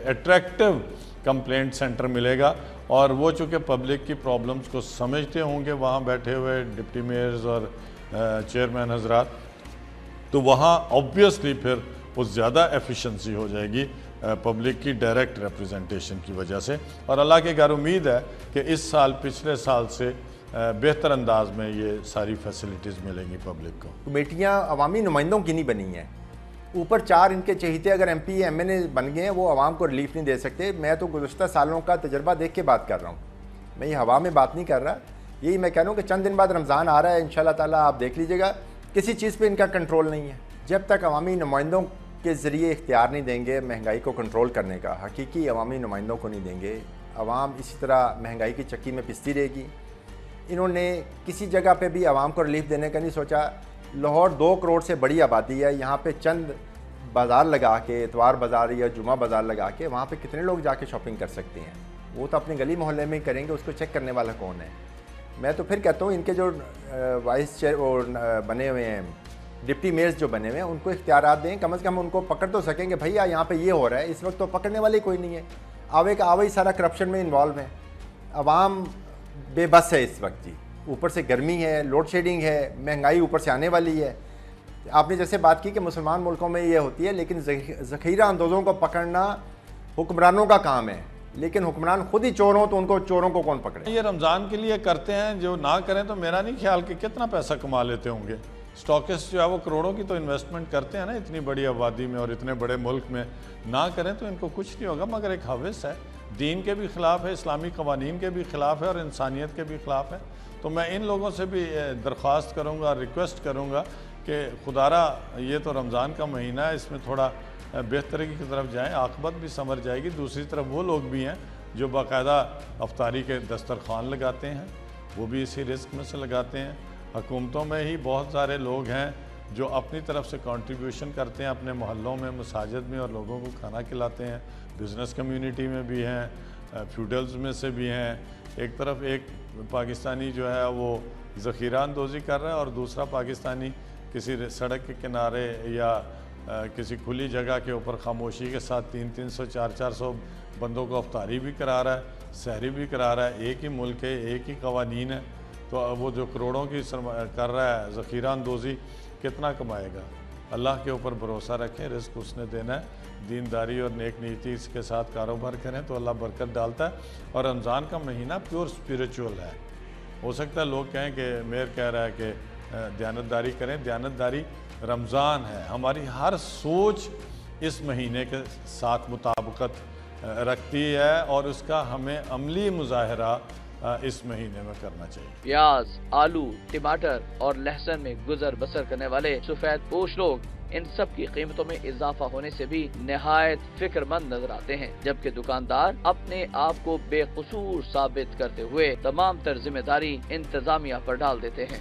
अट्रैक्टिव कंप्लेंट सेंटर मिलेगा, और वो चूँकि पब्लिक की प्रॉब्लम्स को समझते होंगे वहाँ बैठे हुए डिप्टी मेयर्स और चेयरमैन हजरात, तो वहाँ ऑब्वियसली फिर वो ज़्यादा एफिशिएंसी हो जाएगी पब्लिक की डायरेक्ट रिप्रेजेंटेशन की वजह से। और अल्लाह के घर उम्मीद है कि इस साल पिछले साल से बेहतर अंदाज में ये सारी फैसिलिटीज़ मिलेंगी पब्लिक को। कमेटियाँ अवामी नुमाइंदों की नहीं बनी हैं, ऊपर 4 इनके चहीते अगर MP MNA बन गए हैं वो आवाम को रिलीफ नहीं दे सकते। मैं तो गुज़श्ता सालों का तजर्बा देख के बात कर रहा हूँ, मैं ये हवा में बात नहीं कर रहा। यही मैं कह रहा हूँ कि चंद दिन बाद रमज़ान आ रहा है, इंशाल्लाह ताला आप देख लीजिएगा, किसी चीज़ पे इनका कंट्रोल नहीं है। जब तक अवामी नुमाइंदों के ज़रिए इख्तियार नहीं देंगे महंगाई को कंट्रोल करने का, हकीकी अवामी नुमाइंदों को नहीं देंगे, अवाम इसी तरह महंगाई की चक्की में पिसती रहेगी। इन्होंने किसी जगह पे भी आवाम को रिलीफ देने का नहीं सोचा। लाहौर 2 करोड़ से बड़ी आबादी है, यहाँ पे चंद बाज़ार लगा के, इतवार बाज़ार या जुमा बाज़ार लगा के वहाँ पे कितने लोग जाके शॉपिंग कर सकते हैं? वो तो अपने गली मोहल्ले में ही करेंगे, उसको चेक करने वाला कौन है? मैं तो फिर कहता हूँ इनके जो वाइस चेयर और बने हुए हैं, डिप्टी मेयर्स जो बने हुए हैं, उनको इख्तियारात दें, कम से कम उनको पकड़ तो सकेंगे। भैया यहाँ पे ये हो रहा है, इस वक्त तो पकड़ने वाले कोई नहीं है, आवे का आवे ही सारा करप्शन में इन्वॉल्व है। अवाम बेबस है इस वक्त जी, ऊपर से गर्मी है, लोड शेडिंग है, महंगाई ऊपर से आने वाली है। आपने जैसे बात की कि मुसलमान मुल्कों में ये होती है, लेकिन ज़ख़ीरा अंदोज़ों को पकड़ना हुक्मरानों का काम है, लेकिन हुक्मरान खुद ही चोर हों तो उनको चोरों को कौन पकड़े? ये रमज़ान के लिए करते हैं, जो ना करें तो मेरा नहीं ख्याल कि कितना पैसा कमा लेते होंगे। स्टॉकिस्ट जो है वो करोड़ों की तो इन्वेस्टमेंट करते हैं ना इतनी बड़ी आबादी में और इतने बड़े मुल्क में। ना करें तो इनको कुछ नहीं होगा, मगर एक हवस है, दीन के भी ख़िलाफ़ है, इस्लामी कवानीन के भी ख़िलाफ़ है और इंसानियत के भी ख़िलाफ़ है। तो मैं इन लोगों से भी दरख्वास्त करूँगा, रिक्वेस्ट करूँगा कि खुदारा ये तो रमज़ान का महीना है, इसमें थोड़ा बेहतरी की तरफ जाएँ, आक़िबत भी संवर जाएगी। दूसरी तरफ वो लोग भी हैं जो बाकायदा अफ्तारी के दस्तरखान लगाते हैं, वो भी इसी रिस्क में से लगाते हैं। हुकूमतों में ही बहुत सारे लोग हैं जो अपनी तरफ से कंट्रीब्यूशन करते हैं, अपने मोहल्लों में, मसाजिद में, और लोगों को खाना खिलाते हैं। बिज़नेस कम्युनिटी में भी हैं, फ्यूडल्स में से भी हैं। एक तरफ एक पाकिस्तानी जो है वो ज़ख़ीरा अंदोज़ी कर रहा है और दूसरा पाकिस्तानी किसी सड़क के किनारे या किसी खुली जगह के ऊपर खामोशी के साथ 300-300, 400-400 बंदों को अफ्तारी भी करा रहा है, सहरी भी करा रहा है। एक ही मुल्क है, एक ही कवानीन है, तो वो जो करोड़ों की कर रहा है ज़ख़ीरा अंदोज़ी, कितना कमाएगा? अल्लाह के ऊपर भरोसा रखें, रिज़्क़ उसने देना है। दीनदारी और नेक नीति के साथ कारोबार करें तो अल्लाह बरकत डालता है। और रमज़ान का महीना प्योर स्पिरिचुअल है। हो सकता है लोग कहें कि मेयर कह रहा है कि दयानतदारी करें, दयानतदारी रमज़ान है। हमारी हर सोच इस महीने के साथ मुताबिकत रखती है और उसका हमें अमली मुजाहरा इस महीने में करना चाहिए। प्याज, आलू, टमाटर और लहसुन में गुजर बसर करने वाले सफेद पोश लोग इन सब की कीमतों में इजाफा होने से भी निहायत फिक्रमंद नजर आते हैं, जबकि दुकानदार अपने आप को बेकसूर साबित करते हुए तमाम तर जिम्मेदारी इंतजामिया पर डाल देते हैं।